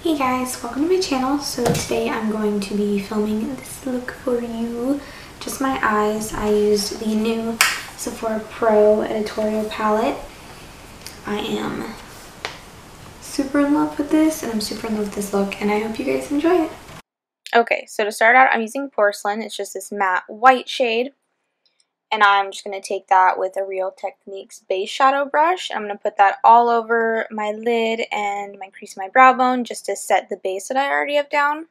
Hey guys, welcome to my channel. So today I'm going to be filming this look for you. Just my eyes. I used the new Sephora Pro editorial palette. I am super in love with this and I'm super in love with this look and I hope you guys enjoy it. Okay, so to start out, I'm using Porcelain. It's just this matte white shade. And I'm just going to take that with a Real Techniques base shadow brush. I'm going to put that all over my lid and my crease of my brow bone just to set the base that I already have down.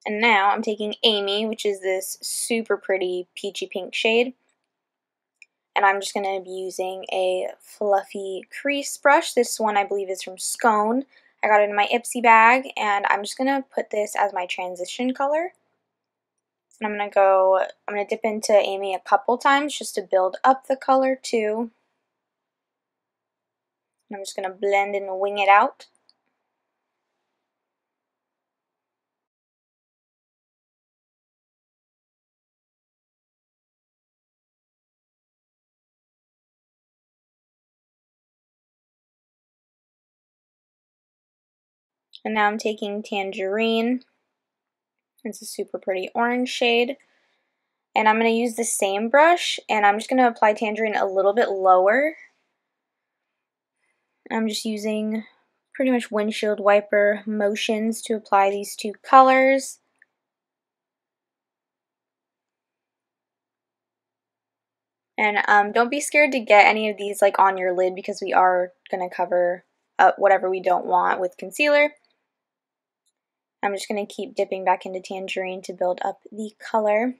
And now I'm taking Amy, which is this super pretty peachy pink shade. And I'm just going to be using a fluffy crease brush. This one I believe is from Scone. I got it in my Ipsy bag, and I'm just going to put this as my transition color. And I'm going to dip into Amy a couple times just to build up the color too. And I'm just going to blend and wing it out. And now I'm taking Tangerine. It's a super pretty orange shade. And I'm going to use the same brush, and I'm just going to apply Tangerine a little bit lower. I'm just using pretty much windshield wiper motions to apply these two colors. And don't be scared to get any of these like on your lid because we are going to cover up whatever we don't want with concealer. I'm just going to keep dipping back into Tangerine to build up the color.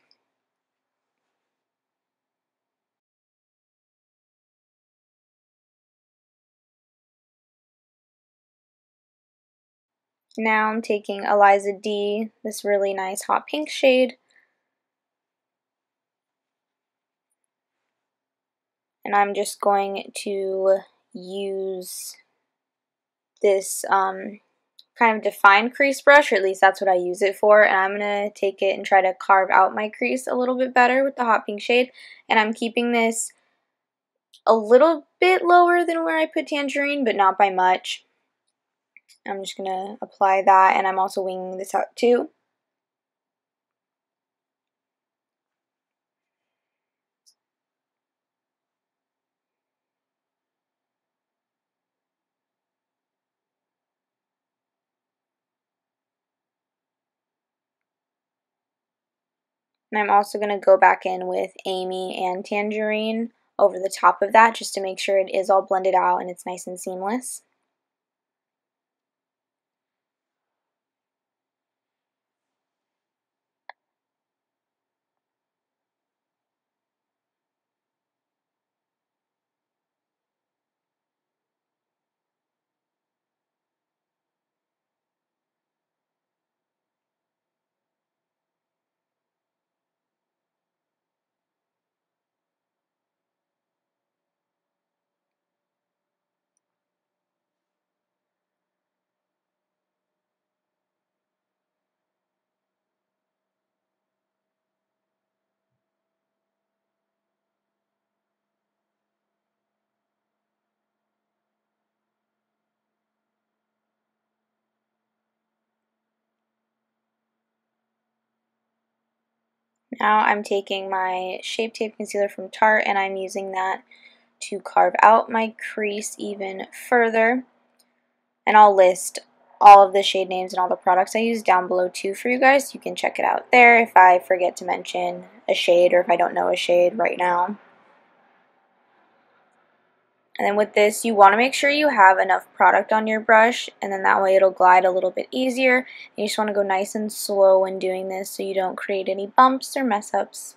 Now I'm taking Eliza D, this really nice hot pink shade, and I'm just going to use this kind of defined crease brush, or at least that's what I use it for, and I'm going to take it and try to carve out my crease a little bit better with the hot pink shade, and I'm keeping this a little bit lower than where I put Tangerine, but not by much. I'm just going to apply that, and I'm also winging this out too. And I'm also going to go back in with Amy and Tangerine over the top of that just to make sure it is all blended out and it's nice and seamless. Now I'm taking my Shape Tape Concealer from Tarte and I'm using that to carve out my crease even further. And I'll list all of the shade names and all the products I use down below too for you guys. You can check it out there if I forget to mention a shade or if I don't know a shade right now. And then with this, you want to make sure you have enough product on your brush, and then that way it'll glide a little bit easier. You just want to go nice and slow when doing this so you don't create any bumps or mess ups.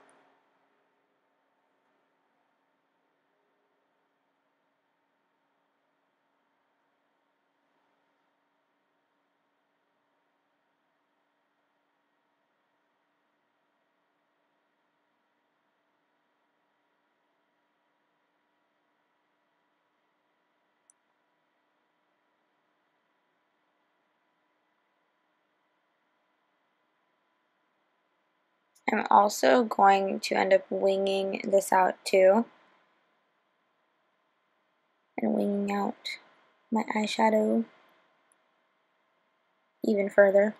I'm also going to end up winging this out too, and winging out my eyeshadow even further.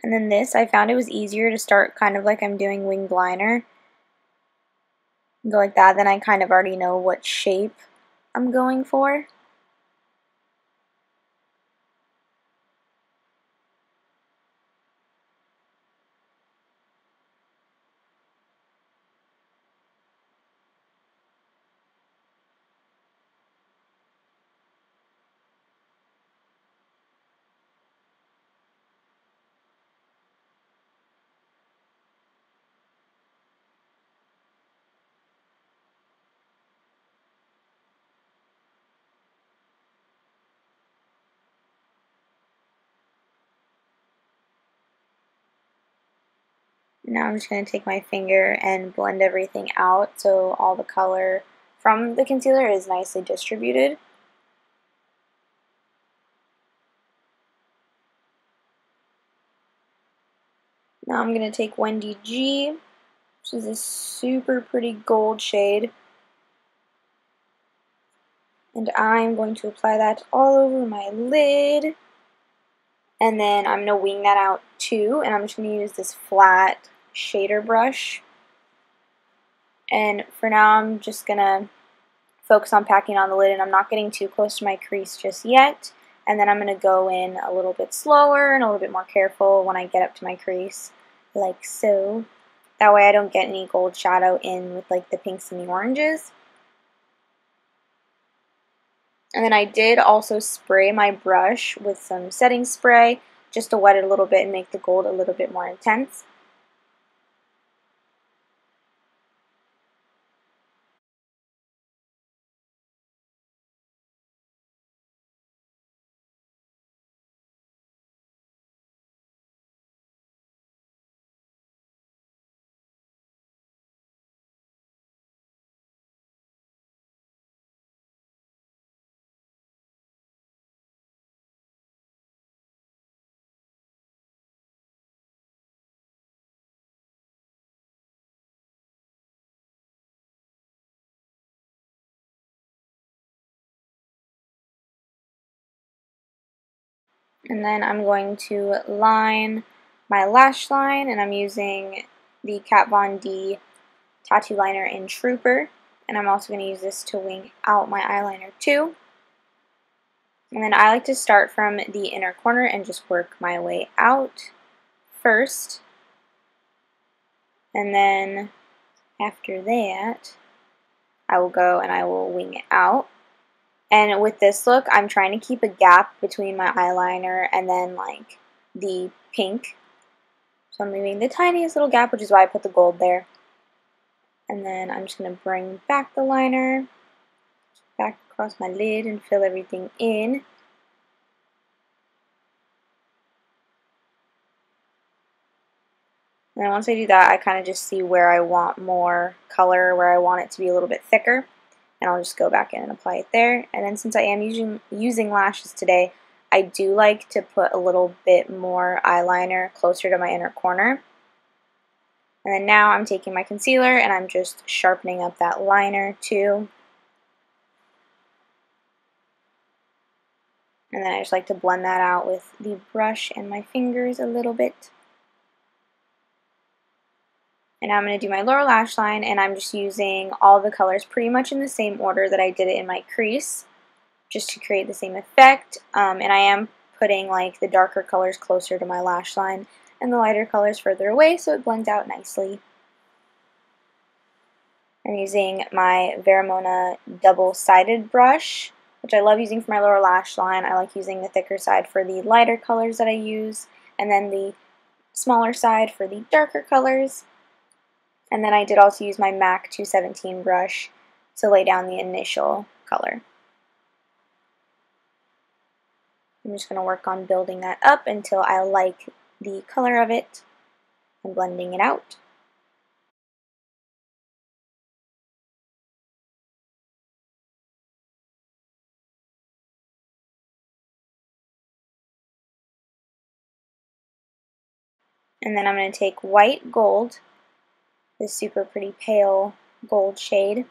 And then this, I found it was easier to start kind of like I'm doing winged liner. Go like that, then I kind of already know what shape I'm going for. Now I'm just going to take my finger and blend everything out so all the color from the concealer is nicely distributed. Now I'm going to take Wendy G, which is a super pretty gold shade, and I'm going to apply that all over my lid. And then I'm going to wing that out too, and I'm just going to use this flat shader brush. And for now I'm just going to focus on packing on the lid, and I'm not getting too close to my crease just yet. And then I'm going to go in a little bit slower and a little bit more careful when I get up to my crease, like so. That way I don't get any gold shadow in with like the pinks and the oranges. And then I did also spray my brush with some setting spray just to wet it a little bit and make the gold a little bit more intense. And then I'm going to line my lash line, and I'm using the Kat Von D tattoo liner in Trooper. And I'm also going to use this to wing out my eyeliner too. And then I like to start from the inner corner and just work my way out first. And then after that, I will go and I will wing it out. And with this look, I'm trying to keep a gap between my eyeliner and then like the pink. So I'm leaving the tiniest little gap, which is why I put the gold there. And then I'm just going to bring back the liner, back across my lid, and fill everything in. And then once I do that, I kind of just see where I want more color, where I want it to be a little bit thicker. And I'll just go back in and apply it there. And then since I am using lashes today, I do like to put a little bit more eyeliner closer to my inner corner. And then now I'm taking my concealer and I'm just sharpening up that liner too. And then I just like to blend that out with the brush and my fingers a little bit. And now I'm going to do my lower lash line, and I'm just using all the colors pretty much in the same order that I did it in my crease, just to create the same effect. And I am putting like the darker colors closer to my lash line and the lighter colors further away so it blends out nicely. I'm using my Vermona double-sided brush, which I love using for my lower lash line. I like using the thicker side for the lighter colors that I use, and then the smaller side for the darker colors. And then I did also use my MAC 217 brush to lay down the initial color. I'm just going to work on building that up until I like the color of it and blending it out. And then I'm going to take white gold, this super pretty pale gold shade,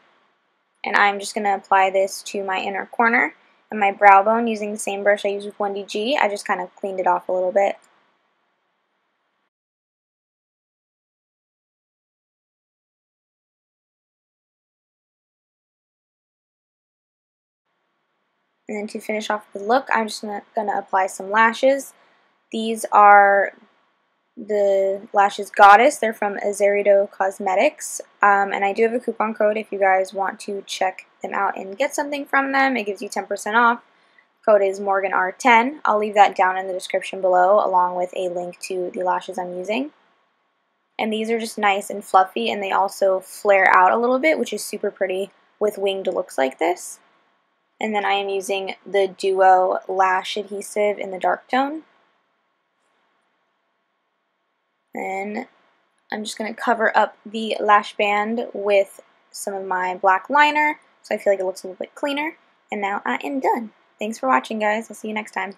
and I'm just going to apply this to my inner corner and my brow bone using the same brush I used with 1DG. I just kind of cleaned it off a little bit. And then to finish off the look, I'm just going to apply some lashes. These are the lashes Goddess. They're from Azerido Cosmetics, and I do have a coupon code if you guys want to check them out and get something from them. It gives you 10% off. Code is Morgaantabor10. I'll leave that down in the description below along with a link to the lashes I'm using. And these are just nice and fluffy, and they also flare out a little bit, which is super pretty with winged looks like this. And then I am using the Duo Lash Adhesive in the dark tone. And I'm just going to cover up the lash band with some of my black liner, so I feel like it looks a little bit cleaner. And now I am done. Thanks for watching, guys. I'll see you next time.